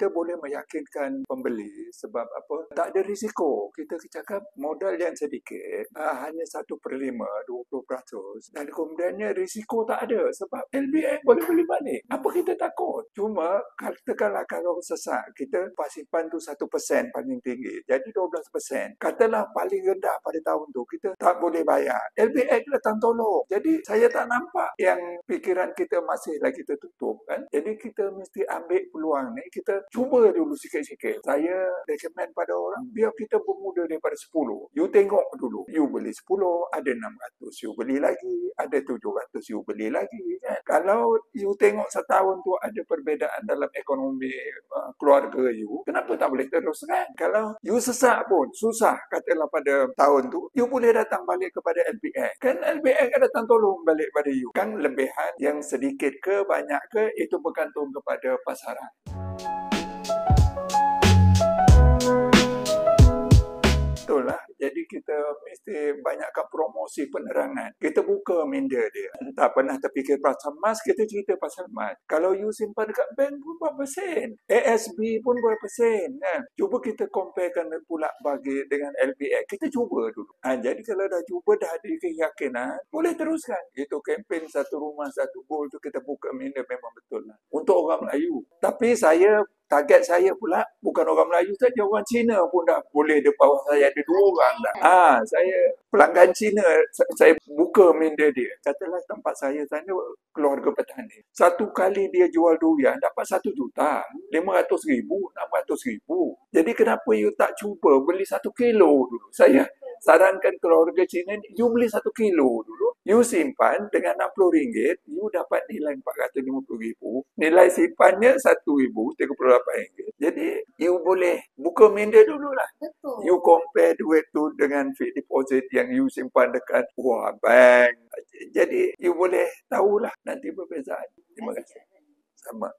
kita boleh meyakinkan pembeli sebab apa? Tak ada risiko. Kita cakap modal yang sedikit, hanya 1/5, 20%. Dan kemudiannya risiko tak ada sebab LBN boleh beli balik. Apa kita takut? Cuma katakanlah kalau sesak, kita pasipan tu 1% paling tinggi. Jadi 12%. Katalah paling rendah pada tahun tu, kita tak boleh bayar. LBN datang tolong. Jadi saya tak nampak yang fikiran kita masih lagi tertutup kan. Jadi kita mesti ambil peluang ni, kita cuba dulu sikit-sikit. Saya recommend pada orang, biar kita bermula daripada 10. You tengok dulu. You beli 10, ada 600, you beli lagi. Ada 700, you beli lagi. Kan? Kalau you tengok setahun tu ada perbezaan dalam ekonomi keluarga you, kenapa tak boleh teruskan? Kalau you sesak pun, susah katalah pada tahun tu, you boleh datang balik kepada LBN. Kan LBN kan datang tolong balik pada you. Kan lebihan yang sedikit ke, banyak ke, itu bergantung kepada pasaran. Betul lah. Jadi kita mesti banyakkan promosi penerangan. Kita buka minda dia. Tak pernah terfikir pasal emas, kita cerita pasal emas. Kalau you simpan dekat bank pun berapa sen? ASB pun berapa sen? Kan? Cuba kita comparekan pula bagi dengan LBX. Kita cuba dulu. Jadi kalau dah cuba, dah ada keyakinan, boleh teruskan. Itu kempen satu rumah, satu gol tu kita buka minda memang betul lah. Untuk orang Melayu. Tapi target saya pula bukan orang Melayu saja, orang Cina pun dah boleh. Di bawah saya ada 2 orang dah. Saya pelanggan Cina, saya buka minda dia. Katalah tempat saya sana keluarga petani. Satu kali dia jual durian dapat 1 juta, 500,000, 600,000. Jadi kenapa you tak cuba beli 1 kilo dulu? Saya sarankan keluarga Cina, you beli 1 kilo dulu. You simpan dengan RM60, you dapat nilai RM450,000. Nilai simpannya RM1,038. Jadi, you boleh buka minda dululah. Betul. You compare duit tu dengan fixed deposit yang you simpan dekat bank. Jadi, you boleh tahulah nanti perbezaan. Terima kasih. Sama.